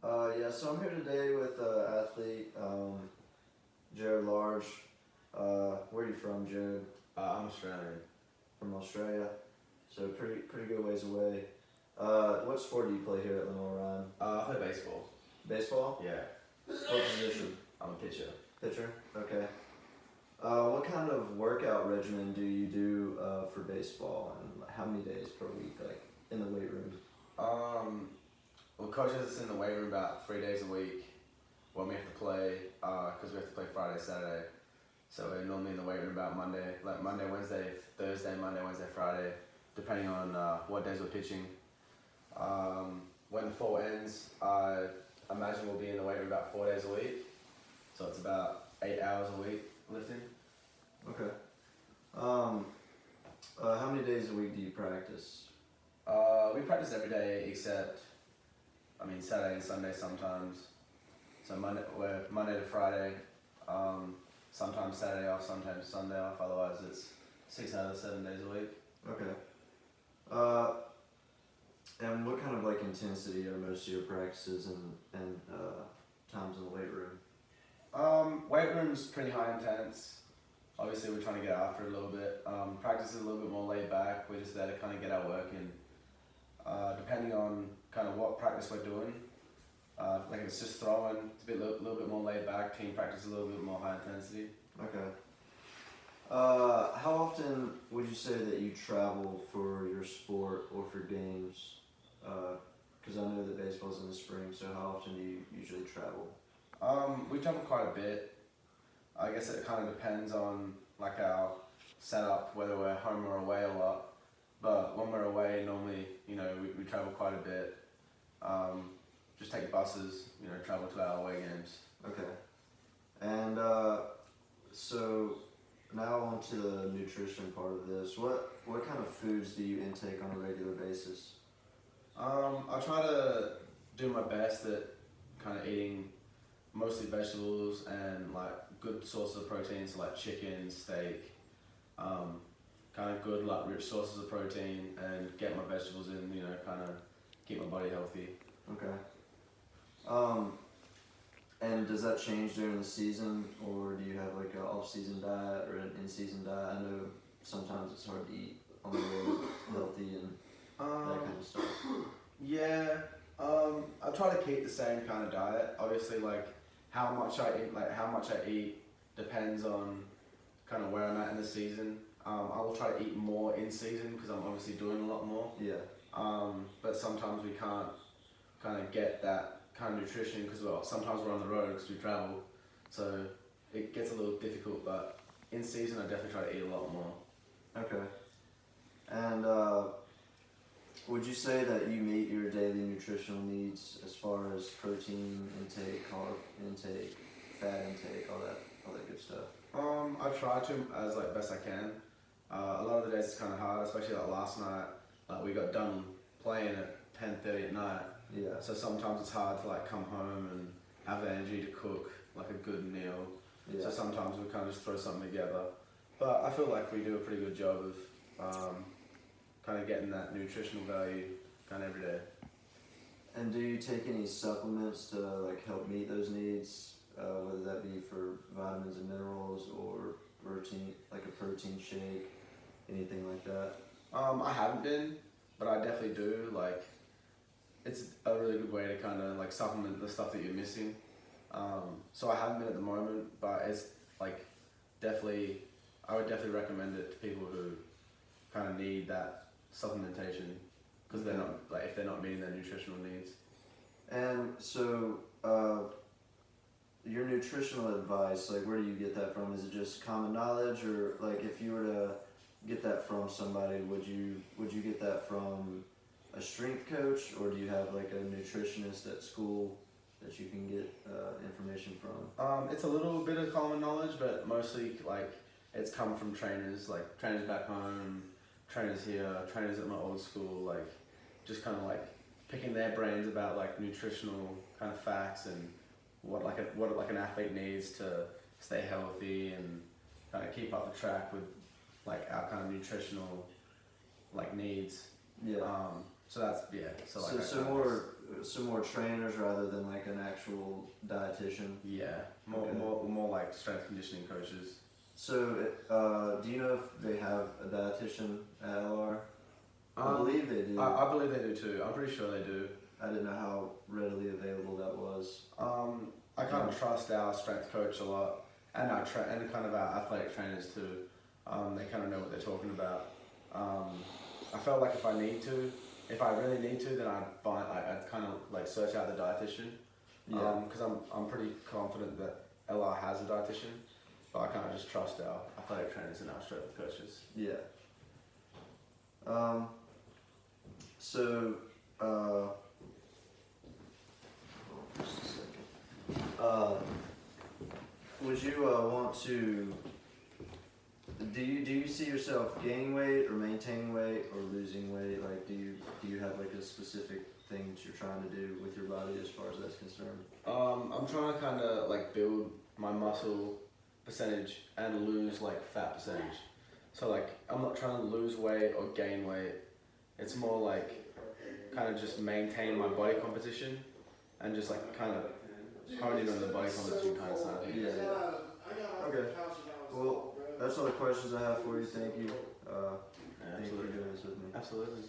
Yeah, so I'm here today with athlete Jared Large. Where are you from, Jared? I'm Australian. From Australia. So pretty good ways away. What sport do you play here at Lenore Ryan? I play baseball. Baseball? Yeah, What position? I'm a pitcher. Pitcher? Okay. What kind of workout regimen do you do for baseball, and how many days per week, like in the weight room? Well, coach has us in the weight room about 3 days a week when we have to play, because we have to play Friday, Saturday. So we're normally in the weight room about Monday, Wednesday, Thursday, Monday, Wednesday, Friday, depending on what days we're pitching. When fall ends, I imagine we'll be in the weight room about 4 days a week. So it's about 8 hours a week lifting. Okay. How many days a week do you practice? We practice every day except, Saturday and Sunday sometimes. So we're Monday to Friday, sometimes Saturday off, sometimes Sunday off. Otherwise, it's 6 out of 7 days a week. Okay. And what kind of like intensity are most of your practices and times in the weight room? Weight room's pretty high intense. Obviously, we're trying to get after it a little bit. Practice is a little bit more laid back. We're just there to kind of get our work in. Depending on kind of what practice we're doing, like if it's just throwing, it's a little bit more laid back. Team practice is a little bit more high intensity. Okay. How often would you say that you travel for your sport or for games? Because I know that baseball's in the spring, so how often do you usually travel? We travel quite a bit. I guess it kind of depends on like our setup, whether we're home or away a lot. But when we're away, normally, we travel quite a bit. Just take buses, travel to our away games. Okay. And so now on to the nutrition part of this. What kind of foods do you intake on a regular basis? I try to do my best at kind of eating mostly vegetables and like good sources of protein, so like chicken, steak, kind of good like rich sources of protein, and get my vegetables in, kind of keep my body healthy. Okay. And does that change during the season, or do you have like an off-season diet or an in-season diet? I know sometimes it's hard to eat on the road healthy and that kind of stuff. Yeah, I try to keep the same kind of diet. Obviously, like how much I eat depends on kind of where I'm at in the season. I will try to eat more in season because I'm obviously doing a lot more. Yeah. But sometimes we can't kind of get that kind of nutrition because sometimes we're on the road because we travel, so it gets a little difficult. But in season, I definitely try to eat a lot more. Okay. And would you say that you meet your daily nutritional needs as far as protein intake, carb intake, fat intake, all that good stuff? I try to as like best I can. A lot of the days it's kind of hard, especially like last night. We got done playing at 10:30 at night. Yeah. So sometimes it's hard to like come home and have the energy to cook like a good meal. Yeah. So sometimes we kind of just throw something together. But I feel like we do a pretty good job of kind of getting that nutritional value kind of every day. And do you take any supplements to like help meet those needs, whether that be for vitamins and minerals or protein, like a protein shake, anything like that? I haven't been, but I definitely do. Like, it's a really good way to kind of like supplement the stuff that you're missing. So I haven't been at the moment, but it's like I would definitely recommend it to people who kind of need that supplementation because they're not like if they're not meeting their nutritional needs. And so, your nutritional advice, like where do you get that from? Is it just common knowledge, or like if you were to get that from somebody, would you get that from a strength coach, or do you have like a nutritionist at school that you can get information from? It's a little bit of common knowledge, but mostly like it's come from trainers, like trainers back home, trainers here, trainers at my old school, like just kind of like picking their brains about like nutritional kind of facts and what an athlete needs to stay healthy and kind of keep up the track with like our kind of nutritional like needs. Yeah. So that's yeah. So like So more some more trainers rather than like an actual dietitian. Yeah, Okay. more like strength conditioning coaches. So, do you know if they have a dietitian at LR? I Um, believe they do. I believe they do too. I'm pretty sure they do. I didn't know how readily available that was. I kind of trust our strength coach a lot, and and kind of our athletic trainers too. They kind of know what they're talking about. I felt like if I really need to, then I'd kind of like search out the dietitian. Yeah. Because I'm pretty confident that LR has a dietitian, but I kind of just trust our athletic trainers and our strength coaches. Yeah. So, just a second. Would you want to? Do you see yourself gaining weight or maintaining weight or losing weight? Like, do you have like a specific thing that you're trying to do with your body as far as that's concerned? I'm trying to kind of like build my muscle percentage and lose like fat percentage. So like I'm not trying to lose weight or gain weight. It's more like kind of just maintain my body composition and just like kind of hone in on the body composition kind of side. Yeah. Okay. Well, that's all the questions I have for you. Thank you. Yeah, Thank you for absolutely. doing this with me. Absolutely.